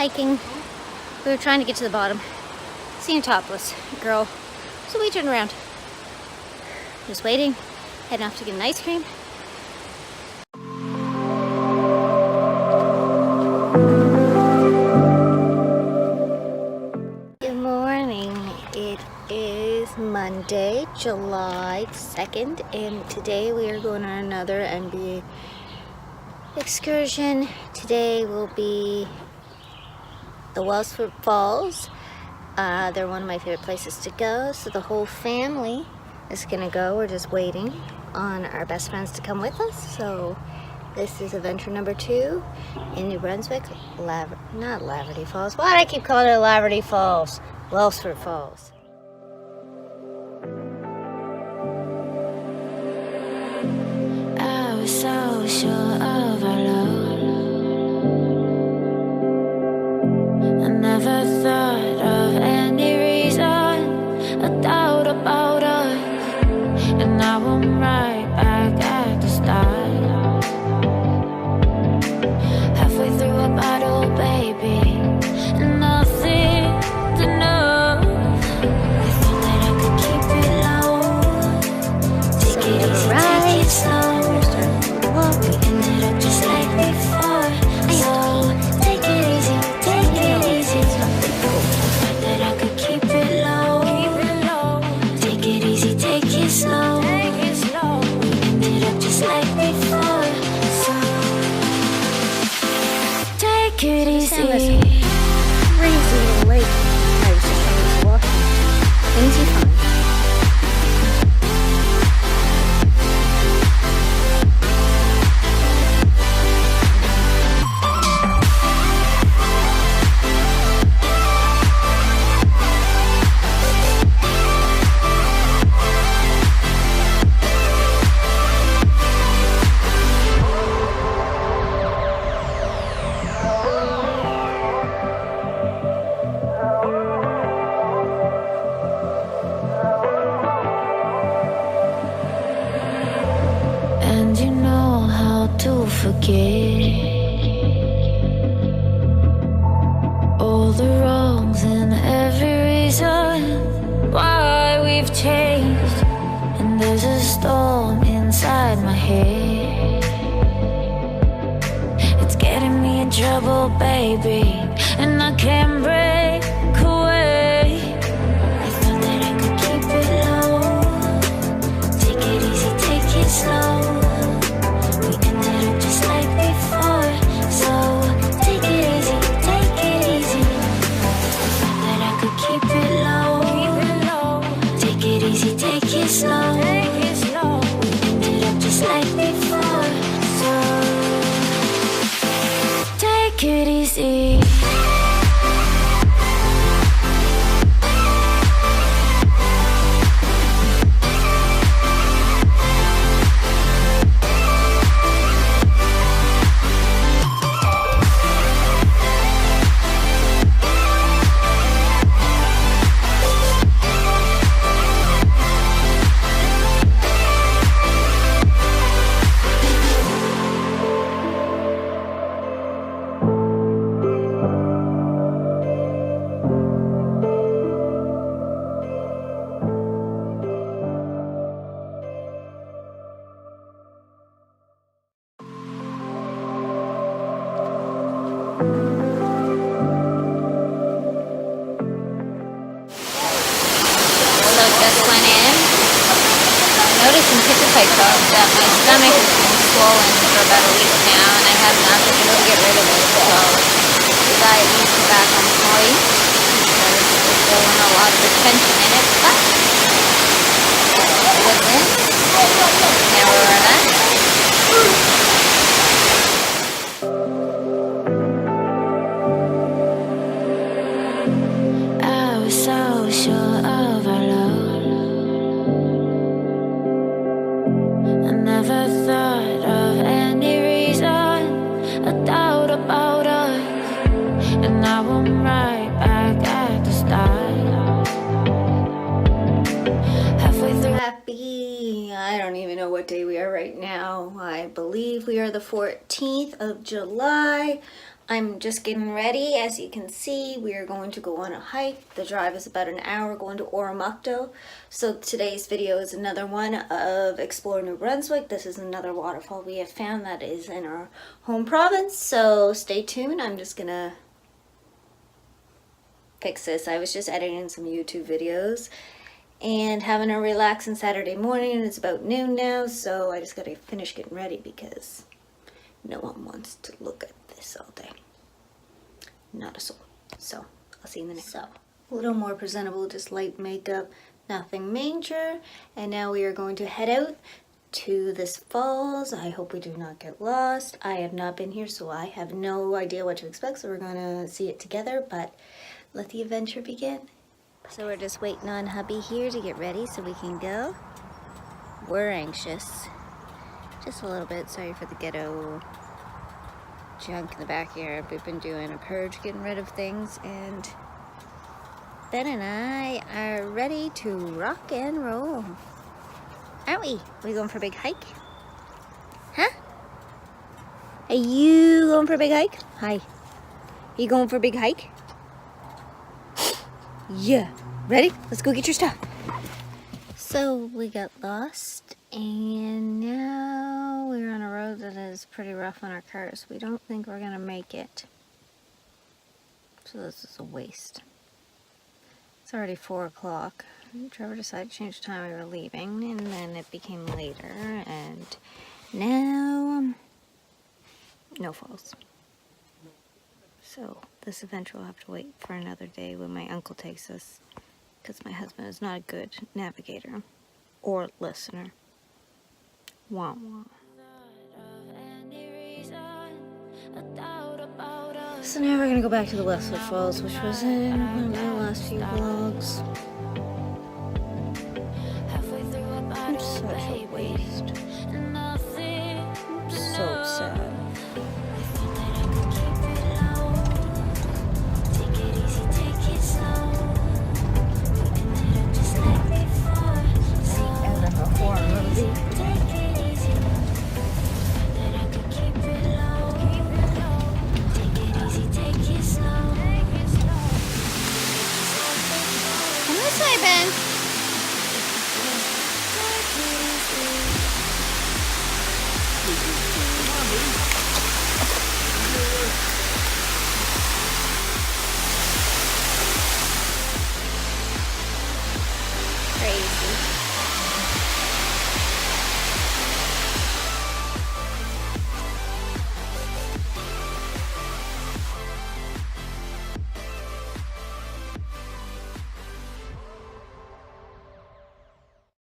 hiking. We were trying to get to the bottom. Seen a topless girl. So we turned around. Just waiting. Heading off to get an ice cream. Good morning. It is Monday, July 2nd, and today we are going on another NB excursion. Today will be the Welsford Falls. They're one of my favorite places to go, so the whole family is gonna go. We're just waiting on our best friends to come with us. So this is adventure number 2 in New Brunswick. Not Laverty Falls. Why do I keep calling it Laverty Falls? Welsford Falls. I was so sure of our love. I never thought of any reason, a doubt about us, and now I'm right back at the start. Halfway through a battle, baby, and nothing to know. I thought that I could keep it low, take it easy, take it slow. We ended up just like before, so take it easy, take it easy. Thought that I could keep it low, take it easy, take it slow. We ended up just like before, so take it easy. Crazy little lake. I was just trying to walk. Things are fine. And you know how to forget all the wrongs and every reason why we've changed. And there's a storm inside my head, it's getting me in trouble, baby, and I can't break away. I thought that I could keep it low, take it easy, take it slow. We ended up just like before, so take it easy, take it easy. I thought that I could keep it low, take it easy, take it slow. We ended up just like before, so take it easy. So just went in. Noticed some typified problems that my stomach has been swollen for about a week now, and I have not been able to get rid of it. So we got it used back on point because there's still a lot of retention in it. But it was in. Now we're relaxed. I was so sure of our love. I never thought of any reason, a doubt about us, and now I'm right back at the start. Halfway through. Happy, I don't even know what day we are right now. I believe we are the 14th of July. I'm just getting ready. As you can see, we are going to go on a hike. The drive is about an hour going to Oromocto. So today's video is another one of exploring New Brunswick. This is another waterfall we have found that is in our home province. So stay tuned. I'm just gonna fix this. I was just editing some YouTube videos and having a relaxing Saturday morning, and it's about noon now, so I just gotta finish getting ready because no one wants to look at this all day. Not a soul. So, I'll see you in the next one. A little more presentable, just light makeup, nothing major. And now we are going to head out to this falls. I hope we do not get lost. I have not been here, so I have no idea what to expect, so we're gonna see it together, but let the adventure begin. So we're just waiting on hubby here to get ready so we can go. We're anxious. Just a little bit. Sorry for the ghetto junk in the backyard. We've been doing a purge, getting rid of things, and Ben and I are ready to rock and roll. Aren't we? Are we going for a big hike? Huh? Are you going for a big hike? Hi. You going for a big hike? Yeah. Ready? Let's go get your stuff. So we got lost, and now we're on a road that is pretty rough on our cars. We don't think we're gonna make it. So this is a waste. It's already 4 o'clock. Trevor decided to change the time we were leaving, and then it became later, and now no falls. So this adventure will have to wait for another day when my uncle takes us, because my husband is not a good navigator or listener. Wah wah. So now we're gonna go back to the Welsford Falls, which was in one of my last few vlogs.